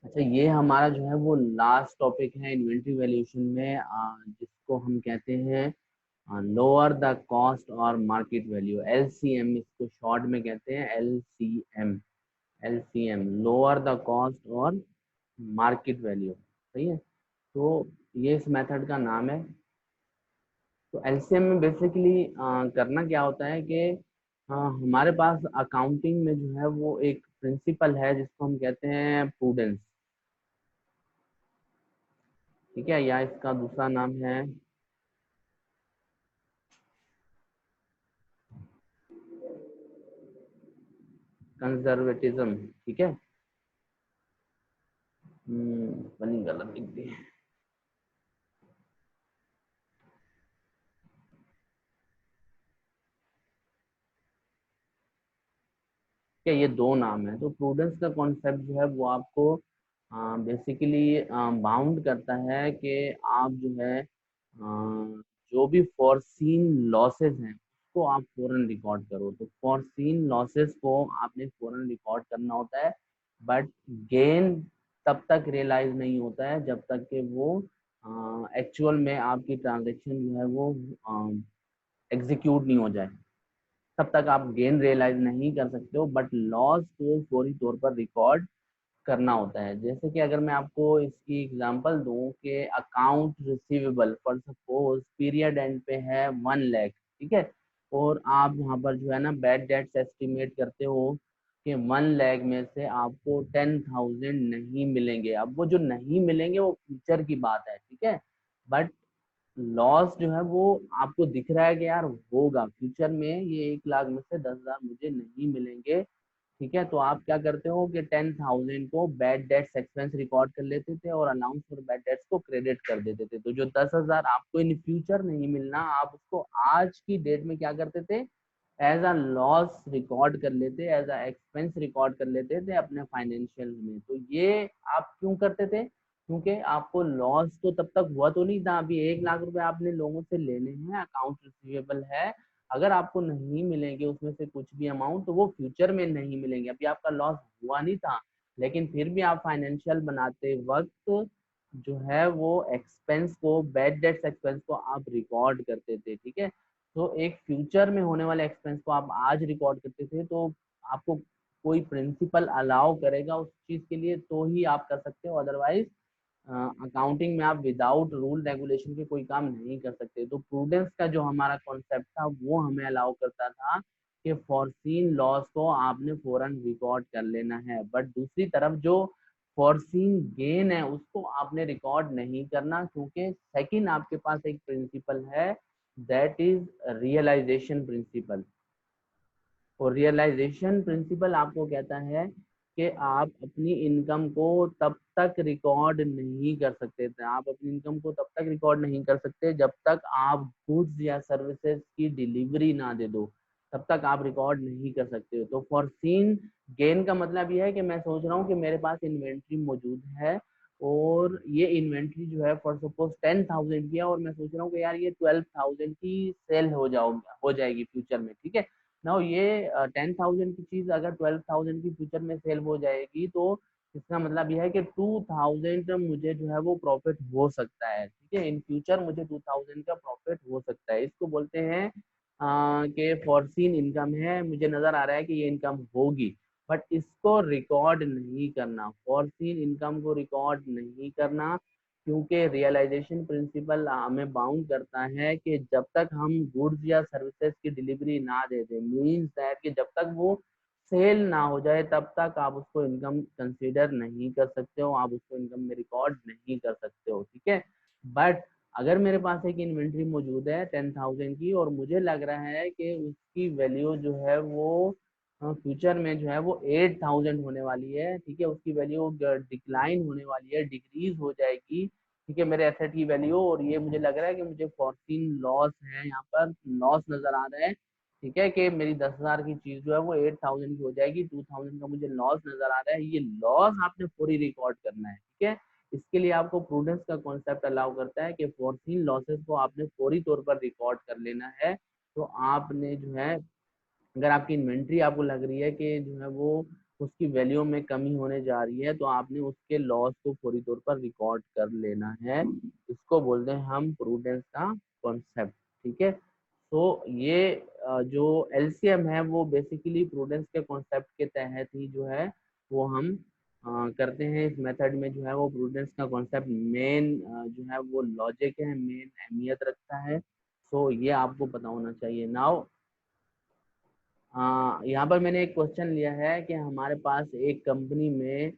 अच्छा, ये हमारा जो है वो लास्ट टॉपिक है इन्वेंट्री वैल्यूएशन में, जिसको हम कहते हैं लोअर द कॉस्ट और मार्केट वैल्यू, एलसीएम इसको शॉर्ट में कहते हैं, LCM. LCM lower the cost और मार्केट वैल्यू, सही है। तो ये इस मेथड का नाम है। तो एलसीएम में बेसिकली करना क्या होता है कि हमारे पास अकाउंटिंग में जो है वो एक प्रिंसिपल है जिसको हम कहते हैं प्रूडेंस, ठीक है, या इसका दूसरा नाम है कंजर्वेटिज्म, ठीक है। बनी गलत लिख दी। क्या, ये दो नाम है। तो प्रूडेंस का कॉन्सेप्ट जो है वो आपको बेसिकली बाउंड करता है कि आप जो है जो भी फॉरसीन लॉसेस हैं उसको आप फौरन रिकॉर्ड करो। तो फॉरसीन लॉसेस को आपने फौरन रिकॉर्ड करना होता है, बट गेन तब तक रियलाइज नहीं होता है जब तक कि वो एक्चुअल में आपकी ट्रांजेक्शन जो है वो एग्जीक्यूट नहीं हो जाए, तब तक आप गेन रियलाइज नहीं कर सकते हो, बट लॉस को फौरी तौर पर रिकॉर्ड करना होता है। जैसे कि अगर मैं आपको इसकी एग्जांपल दूं कि account receivable for suppose period and पे है 1 लाख, ठीक है, और आप वहां पर जो है ना बैड डेट्स एस्टिमेट करते हो कि 1 लाख में से आपको 10,000 नहीं मिलेंगे। अब वो जो नहीं मिलेंगे वो फ्यूचर की बात है, ठीक है, बट लॉस जो है वो आपको दिख रहा है कि यार होगा फ्यूचर में, ये 1 लाख में से 10,000 मुझे नहीं मिलेंगे, ठीक है। तो आप क्या करते हो कि 10,000 को बैड डेट्स एक्सपेंस रिकॉर्ड कर लेते थे और अलाउंस फॉर बैड डेट्स को क्रेडिट कर देते थे। तो जो 10,000 आपको इन फ्यूचर नहीं मिलना, आप उसको आज की डेट में क्या करते थे, एज अ लॉस रिकॉर्ड कर लेते, एज अ एक्सपेंस रिकॉर्ड कर लेते थे अपने फाइनेंशियल में। तो ये आप क्यों करते थे? क्योंकि आपको लॉस तो तब तक हुआ तो नहीं था, अभी 1 लाख रुपए आपने लोगों से लेने हैं, अकाउंट रिसीवेबल है, अगर आपको नहीं मिलेंगे उसमें से कुछ भी अमाउंट तो वो फ्यूचर में नहीं मिलेंगे। अभी आपका लॉस हुआ नहीं था, लेकिन फिर भी आप फाइनेंशियल बनाते वक्त जो है वो एक्सपेंस को, बैड डेट्स एक्सपेंस को आप रिकॉर्ड करते थे, ठीक है। तो एक फ्यूचर में होने वाले एक्सपेंस को आप आज रिकॉर्ड करते थे, तो आपको कोई प्रिंसिपल अलाउ करेगा उस चीज के लिए तो ही आप कर सकते हो, अदरवाइज अकाउंटिंग में आप विदाउट रूल रेगुलेशन के कोई काम नहीं कर सकते। तो प्रूडेंस का जो हमारा कॉन्सेप्ट था वो हमें अलाउ करता था कि फॉरसीन लॉस को आपने फौरन रिकॉर्ड कर लेना है, बट दूसरी तरफ जो फॉरसीन गेन है उसको आपने रिकॉर्ड नहीं करना, क्योंकि सेकंड आपके पास एक प्रिंसिपल है, दैट इज रियलाइजेशन प्रिंसिपल। और रियलाइजेशन प्रिंसिपल आपको कहता है कि आप अपनी इनकम को तब तक रिकॉर्ड नहीं कर सकते थे, आप अपनी इनकम को तब तक रिकॉर्ड नहीं कर सकते जब तक आप गुड्स या सर्विसेज की डिलीवरी ना दे दो, तब तक आप रिकॉर्ड नहीं कर सकते हो। तो फॉरसीन गेन का मतलब यह है कि मैं सोच रहा हूँ कि मेरे पास इन्वेंट्री मौजूद है और ये इन्वेंट्री जो है फॉर सपोज 10,000 की है, और मैं सोच रहा हूँ कि यार ये 12,000 की सेल हो जाएगी फ्यूचर में, ठीक है। नाउ ये 10,000 की चीज अगर 12,000 की फ्यूचर में सेल हो जाएगी तो इसका मतलब यह है कि 2,000 मुझे जो है वो प्रॉफिट हो सकता है, ठीक है, इन फ्यूचर मुझे 2,000 का प्रॉफिट हो सकता है। इसको बोलते हैं कि फॉरसीन इनकम है, मुझे नजर आ रहा है कि ये इनकम होगी, बट इसको रिकॉर्ड नहीं करना, फॉरसीन इनकम को रिकॉर्ड नहीं करना, क्योंकि रियलाइजेशन प्रिंसिपल हमें बाउंड करता है कि जब तक हम गुड्स या सर्विसेज की डिलीवरी ना दे दें, मीन्स दैट कि जब तक वो सेल ना हो जाए तब तक आप उसको इनकम कंसीडर नहीं कर सकते हो, आप उसको इनकम में रिकॉर्ड नहीं कर सकते हो, ठीक है। बट अगर मेरे पास एक इन्वेंट्री मौजूद है 10,000 की और मुझे लग रहा है कि उसकी वैल्यू जो है वो फ्यूचर में जो है वो 8,000 होने वाली है, ठीक है, उसकी वैल्यू डिक्लाइन होने वाली है, डिक्रीज हो जाएगी, ठीक है, मेरे एसेट की वैल्यू, और ये मुझे लग रहा है कि मुझे 14 लॉस है, यहाँ पर लॉस नजर आ रहा है, ठीक है, कि मेरी 10,000 की चीज जो है वो 8,000 की हो जाएगी, 2,000 का मुझे लॉस नजर आ रहा है, ये लॉस आपने पूरी रिकॉर्ड करना है, ठीक है। इसके लिए आपको प्रूडेंस का कॉन्सेप्ट अलाउ करता है कि फोर्सिन लॉसेस को आपने फौरी तौर पर रिकॉर्ड कर लेना है। तो आपने जो है, अगर आपकी इन्वेंट्री आपको लग रही है कि जो है वो उसकी वैल्यू में कमी होने जा रही है तो आपने उसके लॉस को फौरी तौर पर रिकॉर्ड कर लेना है। इसको बोलते हैं हम प्रूडेंस का कॉन्सेप्ट। ठीक है, तो ये जो एलसीएम है वो बेसिकली प्रूडेंस के कॉन्सेप्ट के तहत ही जो है वो हम करते हैं। इस मेथड में जो है वो प्रूडेंस का कॉन्सेप्ट मेन जो है वो लॉजिक है, मेन अहमियत रखता है। सो ये आपको पता होना चाहिए। नाउ यहाँ पर मैंने एक क्वेश्चन लिया है कि हमारे पास एक कंपनी में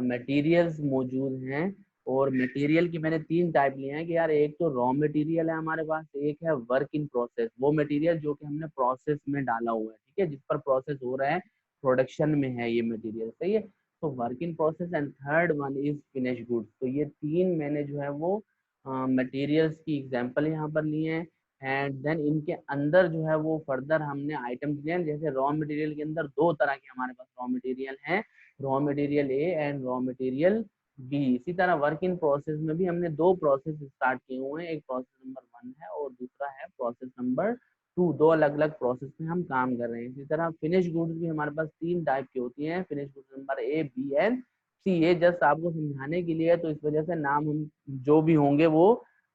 मटेरियल्स मौजूद हैं और मटेरियल की मैंने तीन टाइप लिए हैं कि यार एक तो रॉ मटेरियल है हमारे पास, एक है वर्क इन प्रोसेस, वो मटेरियल जो कि हमने प्रोसेस में डाला हुआ है, ठीक है, जिस पर प्रोसेस हो रहा है, प्रोडक्शन में है ये मटेरियल, सही है। तो work in process and third one is finish goods. तो ये तीन मैंने जो है वो मटेरियल्स की एग्जांपल यहाँ पर लिए हैं। एंड देन इनके अंदर जो है वो फर्दर हमने आइटम दिए हैं। जैसे रॉ मटेरियल के अंदर दो तरह के हमारे पास रॉ मटेरियल हैं, raw material A and raw material B. इसी तरह वर्क इन प्रोसेस में भी हमने दो प्रोसेस स्टार्ट किए हुए हैं, एक प्रोसेस नंबर 1 है और दूसरा है प्रोसेस नंबर 2। दो अलग अलग प्रोसेस में हम काम कर रहे हैं। इसी तरह फिनिश गुड्स भी हमारे पास तीन टाइप की होती हैं, finish goods number A B and C. ये जस्ट आपको समझाने के लिए, तो इस वजह से नाम हम जो भी होंगे वो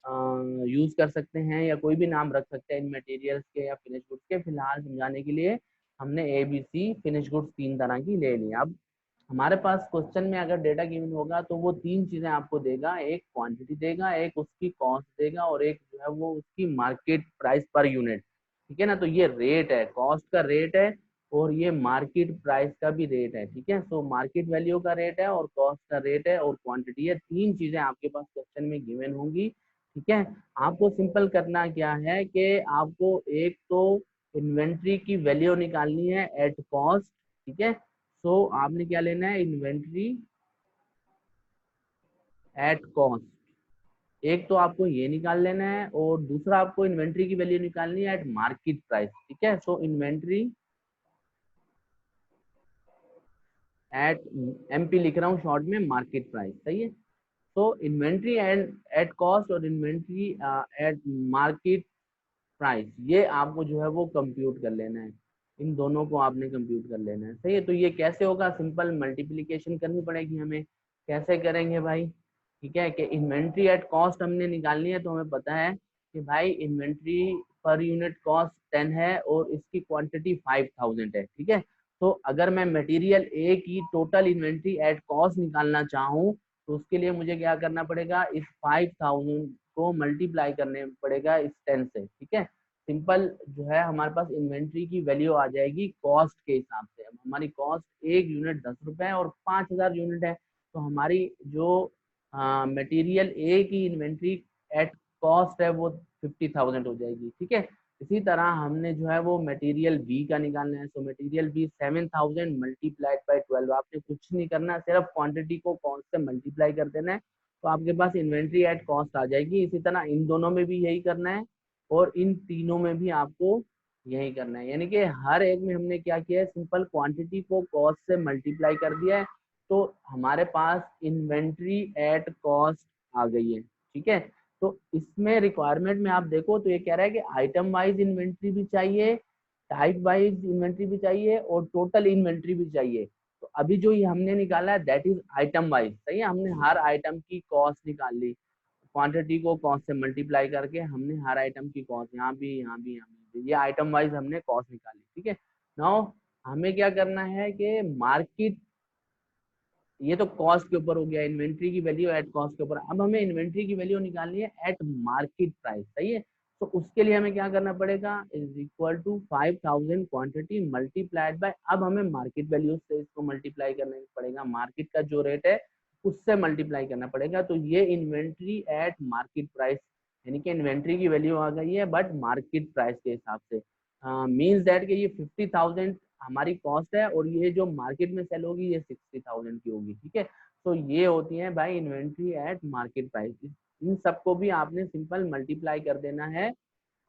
यूज कर सकते हैं या कोई भी नाम रख सकते हैं इन मटेरियल्स के या फिनिश गुड्स के। फिलहाल समझाने के लिए हमने A B C finish goods तीन तरह की ले ली। अब हमारे पास क्वेश्चन में अगर डेटा गिवन होगा तो वो तीन चीजें आपको देगा, एक क्वांटिटी देगा, एक उसकी कॉस्ट देगा और एक जो है वो उसकी मार्केट प्राइस पर यूनिट। ठीक है ना, तो ये रेट है, कॉस्ट का रेट है और ये मार्केट प्राइस का भी रेट है। ठीक है, सो मार्केट वैल्यू का रेट है और कॉस्ट का रेट है और क्वांटिटी है। तीन चीजें आपके पास क्वेश्चन में गिवन होंगी। ठीक है, आपको सिंपल करना क्या है कि आपको एक तो इन्वेंट्री की वैल्यू निकालनी है एट कॉस्ट। ठीक है, सो आपने क्या लेना है, इन्वेंट्री एट कॉस्ट। एक तो आपको ये निकाल लेना है और दूसरा आपको इन्वेंट्री की वैल्यू निकालनी है एट मार्केट प्राइस। ठीक है, सो इन्वेंट्री एट एमपी लिख रहा हूँ शॉर्ट में, मार्केट प्राइस, सही है। तो इन्वेंट्री एंड एट कॉस्ट और इन्वेंट्री एट मार्केट प्राइस, ये आपको जो है वो कंप्यूट कर लेना है। इन दोनों को आपने कंप्यूट कर लेना है, सही है। तो ये कैसे होगा, सिंपल मल्टीप्लिकेशन करनी पड़ेगी हमें। कैसे करेंगे भाई, ठीक है, कि इन्वेंट्री एट कॉस्ट हमने निकालनी है तो हमें पता है कि भाई इन्वेंट्री पर यूनिट कॉस्ट 10 है और इसकी क्वांटिटी 5000 है। ठीक है, तो अगर मैं मटेरियल ए की टोटल इन्वेंट्री एट कॉस्ट निकालना चाहूँ तो उसके लिए मुझे क्या करना पड़ेगा, इस 5000 को मल्टीप्लाई करने पड़ेगा इस 10 से। ठीक है, सिंपल जो है हमारे पास इन्वेंट्री की वैल्यू आ जाएगी कॉस्ट के हिसाब से। अब हमारी कॉस्ट एक यूनिट 10 रुपए है और 5000 यूनिट है, तो हमारी जो मटेरियल ए की इन्वेंट्री एट कॉस्ट है वो 50,000 हो जाएगी। ठीक है, इसी तरह हमने जो है वो मटेरियल बी का निकालना है। So material B 7000 multiplied by 12। आपने कुछ नहीं करना, सिर्फ क्वांटिटी को कॉस्ट से मल्टीप्लाई कर देना है तो आपके पास इन्वेंट्री एट कॉस्ट आ जाएगी। इसी तरह इन दोनों में भी यही करना है और इन तीनों में भी आपको यही करना है। यानी कि हर एक में हमने क्या किया है, सिंपल क्वांटिटी को कॉस्ट से मल्टीप्लाई कर दिया है तो हमारे पास इन्वेंट्री एट कॉस्ट आ गई है। ठीक है, तो इसमें रिक्वायरमेंट में आप देखो तो ये कह रहा है कि आइटम वाइज इन्वेंट्री भी चाहिए, टाइप वाइज इन्वेंट्री भी चाहिए और टोटल इन्वेंट्री भी चाहिए। तो अभी जो ये हमने निकाला है दैट इज आइटम वाइज, सही है। हमने हर आइटम की कॉस्ट निकाल ली, क्वांटिटी को कॉस्ट से मल्टीप्लाई करके हमने हर आइटम की कॉस्ट, यहाँ भी यहाँ भी यहाँ भी, ये आइटम वाइज हमने कॉस्ट निकाली। ठीक है, नाउ हमें क्या करना है कि मार्केट, ये तो कॉस्ट के ऊपर हो गया, इन्वेंट्री की वैल्यू एट कॉस्ट के ऊपर। अब हमें इन्वेंट्री की वैल्यू निकालनी है एट मार्केट प्राइस, सही है। तो उसके लिए हमें क्या करना पड़ेगा, is equal to 5000 quantity multiplied by, अब हमें मार्केट वैल्यू से इसको मल्टीप्लाई करना पड़ेगा, मार्केट का जो रेट है उससे मल्टीप्लाई करना पड़ेगा। तो ये इन्वेंट्री एट मार्केट प्राइस, यानी कि इन्वेंट्री की वैल्यू आ गई है बट मार्केट प्राइस के हिसाब से। मीन्स दैट कि ये 50,000 हमारी कॉस्ट है और ये जो मार्केट में सेल होगी ये 60,000 की होगी। ठीक है, तो ये होती है भाई इन्वेंट्री एट मार्केट प्राइस। इन सबको भी आपने सिंपल मल्टीप्लाई कर देना है,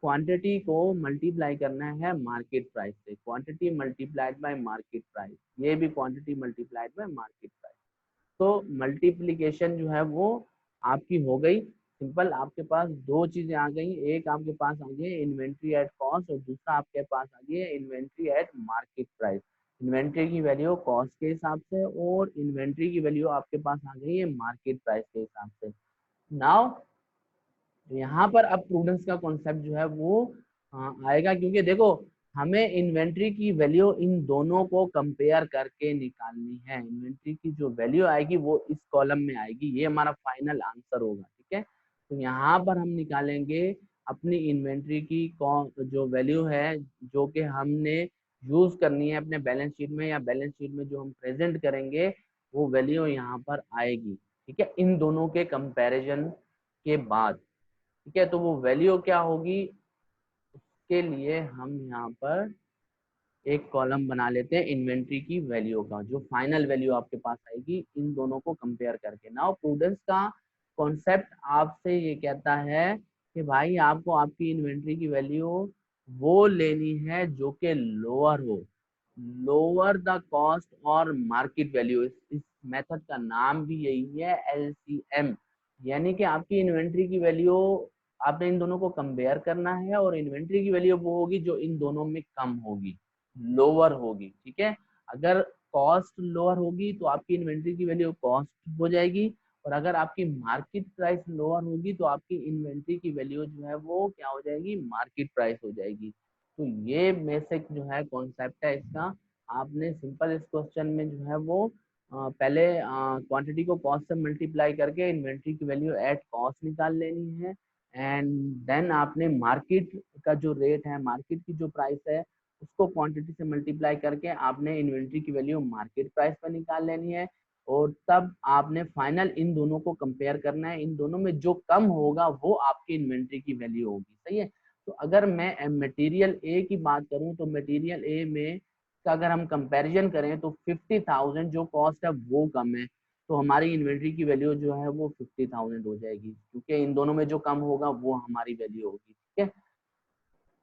क्वांटिटी को मल्टीप्लाई करना है मार्केट प्राइस से, quantity multiplied bye market price, ये भी quantity multiplied bye market price. तो मल्टीप्लीकेशन जो है वो आपकी हो गई सिंपल। आपके पास दो चीजें आ गई, एक आपके पास आ गई इन्वेंट्री एट कॉस्ट और दूसरा आपके पास आ गई है inventory at market price. Inventory की वैल्यू कॉस्ट के हिसाब से और इन्वेंट्री की वैल्यू आपके पास आ गई है मार्केट प्राइस के हिसाब से। नाउ यहाँ पर अब प्रूडेंस का कॉन्सेप्ट जो है वो आएगा, क्योंकि देखो हमें इन्वेंट्री की वैल्यू इन दोनों को कंपेयर करके निकालनी है। इन्वेंट्री की जो वैल्यू आएगी वो इस कॉलम में आएगी, ये हमारा फाइनल आंसर होगा। ठीक है, तो यहाँ पर हम निकालेंगे अपनी इन्वेंट्री की जो वैल्यू है, जो कि हमने यूज करनी है अपने बैलेंस शीट में, या बैलेंस शीट में जो हम प्रेजेंट करेंगे वो वैल्यू यहाँ पर आएगी। ठीक है, इन दोनों के कंपैरिजन के बाद। ठीक है, तो वो वैल्यू क्या होगी, उसके लिए हम यहाँ पर एक कॉलम बना लेते हैं इन्वेंट्री की वैल्यू का, जो फाइनल वैल्यू आपके पास आएगी इन दोनों को कंपेयर करके। नाउ प्रूडेंस का कॉन्सेप्ट आपसे ये कहता है कि भाई आपको आपकी इन्वेंट्री की वैल्यू वो लेनी है जो कि लोअर हो, लोअर द कॉस्ट और मार्केट वैल्यू। इस मेथड का नाम भी यही है, एलसीएम। यानी कि आपकी इन्वेंट्री की वैल्यू आपने इन दोनों को कंपेयर करना है, और इन्वेंट्री की वैल्यू वो होगी जो इन दोनों में कम होगी, लोअर होगी। ठीक है, अगर कॉस्ट लोअर होगी तो आपकी इन्वेंट्री की वैल्यू कॉस्ट हो जाएगी, और अगर आपकी मार्केट प्राइस लोअर होगी तो आपकी इन्वेंट्री की वैल्यू जो है वो क्या हो जाएगी, मार्केट प्राइस हो जाएगी। तो ये बेसिक जो है कॉन्सेप्ट है इसका। आपने सिंपल इस क्वेश्चन में जो है वो पहले क्वांटिटी को कॉस्ट से मल्टीप्लाई करके इन्वेंट्री की वैल्यू एट कॉस्ट निकाल लेनी है, एंड देन आपने मार्केट का जो रेट है, मार्केट की जो प्राइस है, उसको क्वांटिटी से मल्टीप्लाई करके आपने इन्वेंट्री की वैल्यू मार्केट प्राइस पर निकाल लेनी है, और तब आपने फाइनल इन दोनों को कंपेयर करना है। इन दोनों में जो कम होगा वो आपकी इन्वेंट्री की वैल्यू होगी। सही है, तो अगर मैं मटेरियल ए की बात करूं तो मटेरियल ए में का अगर हम कंपैरिजन करें तो 50,000 जो कॉस्ट है वो कम है, तो हमारी इन्वेंट्री की वैल्यू जो है वो 50,000 हो जाएगी, क्योंकि इन दोनों में जो कम होगा वो हमारी वैल्यू होगी। ठीक है,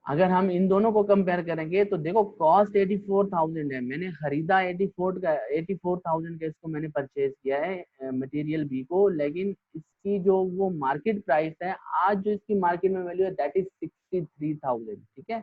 अगर हम इन दोनों को कंपेयर करेंगे तो देखो कॉस्ट 84,000 है, मैंने खरीदा 84,000 का इसको मैंने परचेज किया है मटेरियल बी को, लेकिन इसकी जो वो मार्केट प्राइस है आज जो इसकी मार्केट में वैल्यू है दैट इज 63,000। ठीक है,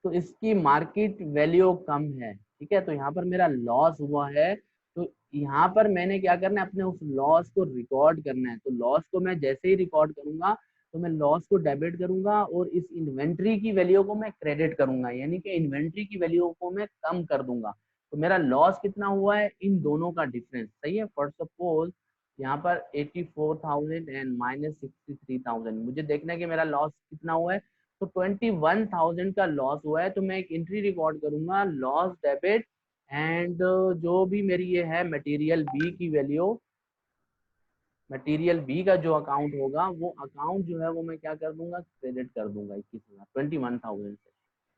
तो इसकी मार्केट वैल्यू कम है। ठीक है, तो यहाँ पर मेरा लॉस हुआ है, तो यहाँ पर मैंने क्या करना है, अपने उस लॉस को रिकॉर्ड करना है। तो लॉस को मैं जैसे ही रिकॉर्ड करूंगा तो मैं लॉस को डेबिट करूंगा और इस इन्वेंट्री की वैल्यू को मैं क्रेडिट करूंगा, यानी कि इन्वेंट्री की वैल्यू को मैं कम कर दूंगा। तो मेरा लॉस कितना हुआ है, इन दोनों का डिफरेंस। सही है, फॉर सपोज यहाँ पर 84,000 एंड माइनस 63,000, मुझे देखना है कि मेरा लॉस कितना हुआ है, तो 21,000 का लॉस हुआ है। तो मैं एक एंट्री रिकॉर्ड करूंगा, लॉस डेबिट, एंड जो भी मेरी ये है मटेरियल बी की वैल्यू, मटेरियल बी का जो अकाउंट होगा वो अकाउंट जो है वो मैं क्या कर दूंगा, क्रेडिट कर दूंगा 21,000, 21,000 से।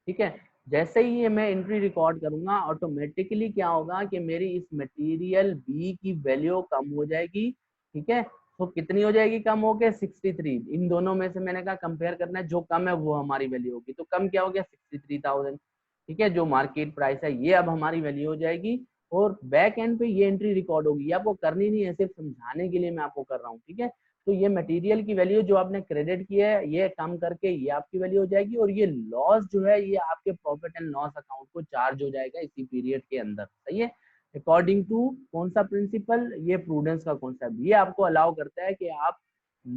ठीक है, जैसे ही ये मैं एंट्री रिकॉर्ड करूंगा ऑटोमेटिकली क्या होगा कि मेरी इस मटेरियल बी की वैल्यू कम हो जाएगी। ठीक है, तो कितनी हो जाएगी कम होके, 63। इन दोनों में से मैंने कहा कंपेयर करना है, जो कम है वो हमारी वैल्यू होगी, तो कम क्या हो गया, 63,000। ठीक है, जो मार्केट प्राइस है ये अब हमारी वैल्यू हो जाएगी, और बैक एंड पे ये एंट्री रिकॉर्ड होगी। ये आपको करनी नहीं है, सिर्फ समझाने के लिए मैं आपको कर रहा हूँ। ठीक है, तो ये मटेरियल की वैल्यू जो आपने क्रेडिट की है ये कम करके ये आपकी वैल्यू हो जाएगी, और ये लॉस जो है ये आपके प्रॉफिट एंड लॉस अकाउंट को चार्ज हो जाएगा इसी पीरियड के अंदर। सही है, अकॉर्डिंग टू कौन सा प्रिंसिपल, ये प्रूडेंस का कॉन्सेप्ट। ये आपको अलाउ करता है कि आप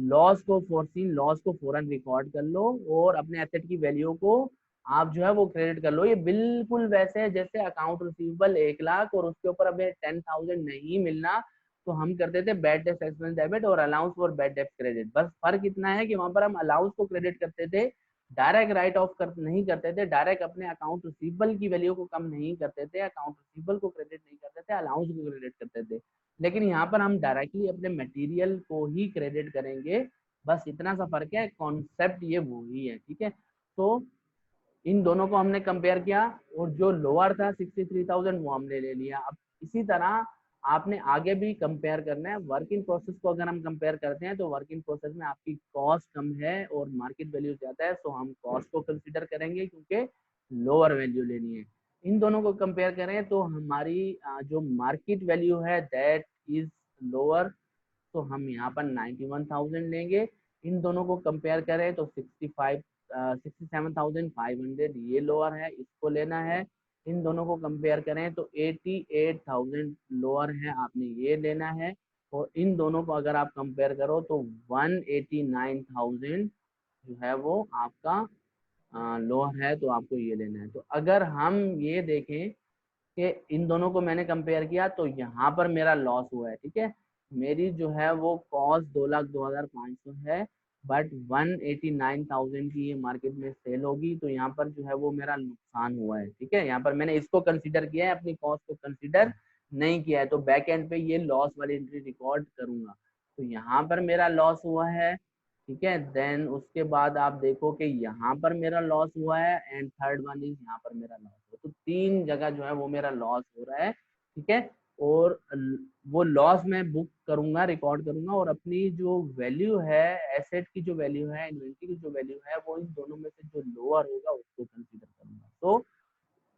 लॉस को फोरसीन लॉस को फौरन रिकॉर्ड कर लो, और अपने एसेट की वैल्यू को आप जो है वो क्रेडिट कर लो। ये बिल्कुल वैसे है जैसे अकाउंट रिसीवेबल 1 लाख और उसके ऊपर हमें 10,000 नहीं मिलना तो हम करते थे बैड डेट एक्सपेंस डेबिट और allowance for bad debt credit. बस फर्क इतना है कि वहां पर हम अलाउंस को क्रेडिट करते थे, डायरेक्ट राइट ऑफ नहीं करते थे, डायरेक्ट अपने अकाउंट रिसीवेबल की वैल्यू को कम नहीं करते थे, अकाउंट रिसीवेबल को क्रेडिट नहीं करते थे, अलाउंस को क्रेडिट करते थे। लेकिन यहाँ पर हम डायरेक्टली अपने मटेरियल को ही क्रेडिट करेंगे, बस इतना सा फर्क है, कॉन्सेप्ट ये वही है। ठीक है, तो इन दोनों को हमने कंपेयर किया, और जो लोअर था 63,000 वो हमने ले लिया। अब इसी तरह आपने आगे भी कंपेयर करना है। वर्क इन प्रोसेस को अगर हम कंपेयर करते हैं तो वर्क इन प्रोसेस में आपकी कॉस्ट कम है और मार्केट वैल्यू ज्यादा है, तो हम कॉस्ट को कंसिडर करेंगे क्योंकि लोअर वैल्यू लेनी है। इन दोनों को कंपेयर करें तो हमारी जो मार्केट वैल्यू है दैट इज लोअर, तो हम यहाँ पर 91,000 लेंगे। इन दोनों को कंपेयर करें तो 67,500 ये लोअर है, इसको लेना है। इन दोनों को कंपेयर करें तो 88,000 लोअर है, आपने ये लेना है। और इन दोनों को अगर आप कंपेयर करो तो 189,000 जो है वो आपका लोअर है, तो आपको ये लेना है। तो अगर हम ये देखें कि इन दोनों को मैंने कंपेयर किया तो यहाँ पर मेरा लॉस हुआ है, ठीक है। मेरी जो है वो कॉस्ट 2,02,500 है, बट 189,000 की ये मार्केट में सेल होगी, तो यहाँ पर जो है वो मेरा नुकसान हुआ है, ठीक है। यहाँ पर मैंने इसको कंसीडर किया है, अपनी कॉस्ट को कंसीडर नहीं किया है, तो बैक एंड पे ये लॉस वाली एंट्री रिकॉर्ड करूंगा। तो यहाँ पर मेरा लॉस हुआ है, ठीक है। देन उसके बाद आप देखो कि यहाँ पर मेरा लॉस हुआ है, एंड थर्ड वन इज यहाँ पर मेरा लॉस हुआ, तो तीन जगह जो है वो मेरा लॉस हो रहा है, ठीक है। और वो लॉस मैं बुक करूंगा, रिकॉर्ड करूंगा, और अपनी जो वैल्यू है, एसेट की जो वैल्यू है, इन्वेंट्री की जो वैल्यू है, वो इन दोनों में से जो लोअर होगा उसको कंसीडर करूंगा। तो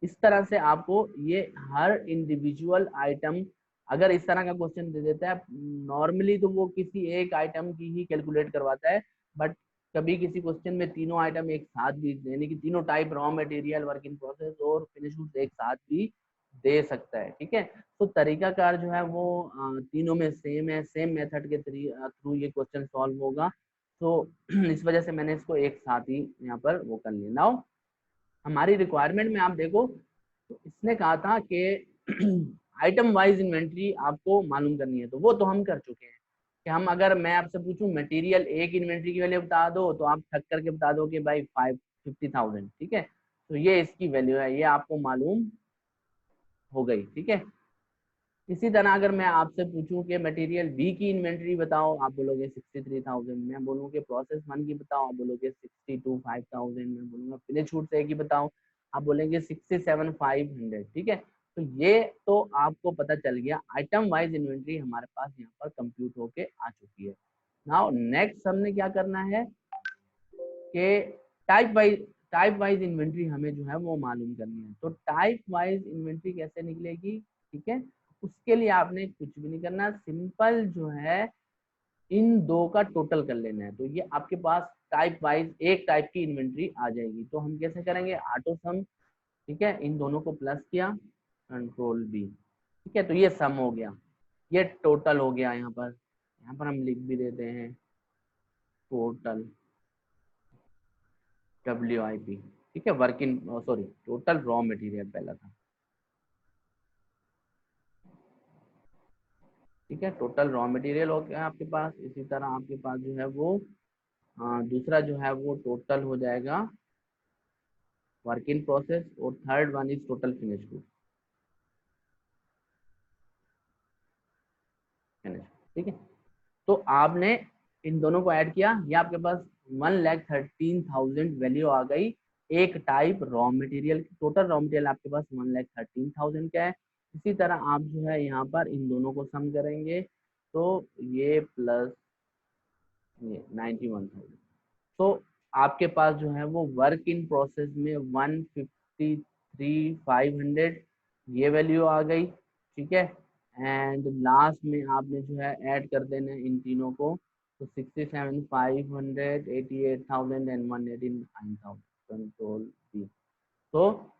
इस तरह से आपको ये हर इंडिविजुअल आइटम, अगर इस तरह का क्वेश्चन दे देता है, नॉर्मली तो वो किसी एक आइटम की ही कैलकुलेट करवाता है, बट कभी किसी क्वेश्चन में तीनों आइटम एक साथ भी, यानी कि तीनों type, raw material, work in process और फिनिश गुड्स, एक साथ भी दे सकता है, ठीक है। तो तरीकाकार जो है वो तीनों में सेम है, सेम मेथड के थ्रू ये क्वेश्चन सॉल्व होगा। तो इस वजह से मैंने इसको एक साथ ही यहाँ पर वो कर लिया। नाउ हमारी रिक्वायरमेंट में आप देखो तो इसने कहा था कि आइटम वाइज इन्वेंट्री आपको मालूम करनी है, तो वो तो हम कर चुके हैं कि हम, अगर मैं आपसे पूछूं मटेरियल एक इन्वेंट्री की वैल्यू बता दो, तो आप ठक करके बता दो कि भाई 50,000, ठीक है। तो ये इसकी वैल्यू है, ये आपको मालूम हो गई, ठीक है। इसी तरह अगर मैं आपसे पूछूं कि मटेरियल बी की इन्वेंट्री बताओ, आप बोलोगे 63,000। मैं बोलूँ प्रोसेस वन की बताओ, आप बोलोगे 62,500। मैं बोलूंगा फिनिश गुड्स ए की बताओ, आप बोलेंगे 67,500, ठीक है। तो ये तो आपको पता चल गया, आइटम वाइज इन्वेंट्री हमारे पास यहाँ पर कंप्यूट होके आ चुकी है। नाउ नेक्स्ट हमने क्या करना है कि टाइप वाइज इन्वेंट्री हमें जो है वो मालूम करनी है। तो टाइप वाइज इन्वेंट्री कैसे निकलेगी, ठीक है। उसके लिए आपने कुछ भी नहीं करना, सिंपल जो है इन दो का टोटल कर लेना है, तो ये आपके पास टाइप वाइज एक टाइप की इन्वेंट्री आ जाएगी। तो हम कैसे करेंगे, ऑटो सम, ठीक है, इन दोनों को प्लस किया, कंट्रोल बी, ठीक है। तो ये सम हो गया, ये टोटल हो गया। यहाँ पर हम लिख भी देते हैं टोटल WIP, ठीक है। Work in sorry total raw material पहला था, ठीक है। टोटल रॉ मटेरियल हो गया आपके पास। इसी तरह आपके पास जो है वो दूसरा जो है वो टोटल हो जाएगा वर्क इन प्रोसेस, और third one is total finish good, finish, ठीक है। तो आपने इन दोनों को ऐड किया, ये आपके पास 1,13,000 वैल्यू आ गई एक टाइप रॉ मटेरियल की। टोटल रॉ मटेरियल आपके पास 1,13,000 का है। इसी तरह आप जो है यहाँ पर इन दोनों को सम करेंगे, तो ये प्लस ये 91,000। तो आपके पास जो है वो वर्क इन प्रोसेस में 153,500 ये वैल्यू आ गई, ठीक है। एंड लास्ट में आपने जो है ऐड कर देना है इन तीनों को, तो 67,500, 88,000 एंड 189,000, कंट्रोल बी। तो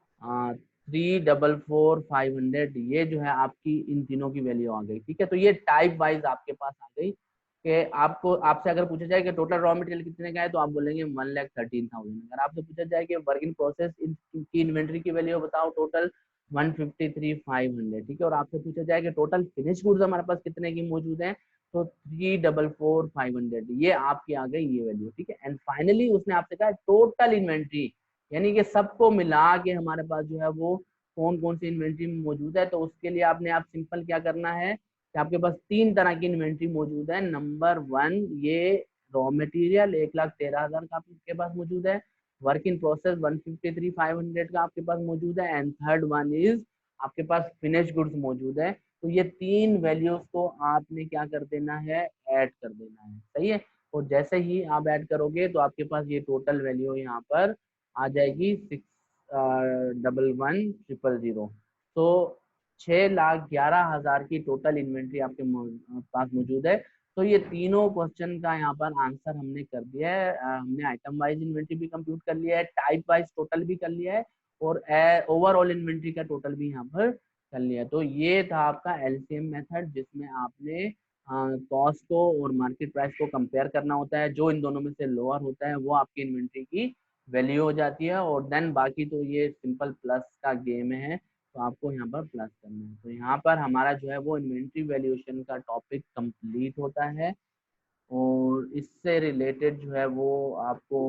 3,44,500 ये जो है आपकी इन तीनों की वैल्यू आ गई, ठीक है। तो ये टाइप वाइज आपके पास आ गई कि आपको, आपसे अगर पूछा जाए कि टोटल रॉ मटेरियल कितने का है, तो आप बोलेंगे 1,13,000। अगर आपसे पूछा जाए कि वर्क इन प्रोसेस की इन्वेंट्री की वैल्यू बताओ, टोटल 153,500, ठीक है। और आपसे पूछा जाए कि टोटल फिनिश गुड्स हमारे पास कितने की मौजूद है, तो 3,44,500 ये आपकी आ गई ये वैल्यू, ठीक है। एंड फाइनली उसने आपसे कहा टोटल इन्वेंट्री, यानी कि सबको मिला के हमारे पास जो है वो कौन कौन सी इन्वेंट्री मौजूद है। तो उसके लिए आपने आप सिंपल क्या करना है कि आपके पास तीन तरह की इन्वेंट्री मौजूद है। नंबर वन, ये रॉ मटेरियल 1,13,000 का आपके पास मौजूद है। वर्क इन प्रोसेस 153,500 का आपके पास मौजूद है। एंड थर्ड वन इज आपके पास फिनिश गुड्स मौजूद है। तो ये तीन वैल्यूज को आपने क्या कर देना है, ऐड कर देना है, सही है। और जैसे ही आप ऐड करोगे तो आपके पास ये टोटल वैल्यू यहाँ पर आ जाएगी 6,11,000। तो 6,11,000 की टोटल इन्वेंट्री आपके पास मौजूद है। तो ये तीनों क्वेश्चन का यहाँ पर आंसर हमने कर दिया है। हमने आइटम वाइज इन्वेंट्री भी कंप्यूट कर लिया है, टाइप वाइज टोटल भी कर लिया है, और ओवरऑल इन्वेंट्री का टोटल भी यहाँ पर कर लिया। तो ये था आपका एलसीएम मेथड, जिसमें आपने कॉस्ट को और मार्केट प्राइस को कंपेयर करना होता है। जो इन दोनों में से लोअर होता है वो आपकी इन्वेंट्री की वैल्यू हो जाती है, और देन बाकी तो ये सिंपल प्लस का गेम है, तो आपको यहाँ पर प्लस करना है। तो यहाँ पर हमारा जो है वो इन्वेंट्री वैल्यूएशन का टॉपिक कंप्लीट होता है, और इससे रिलेटेड जो है वो आपको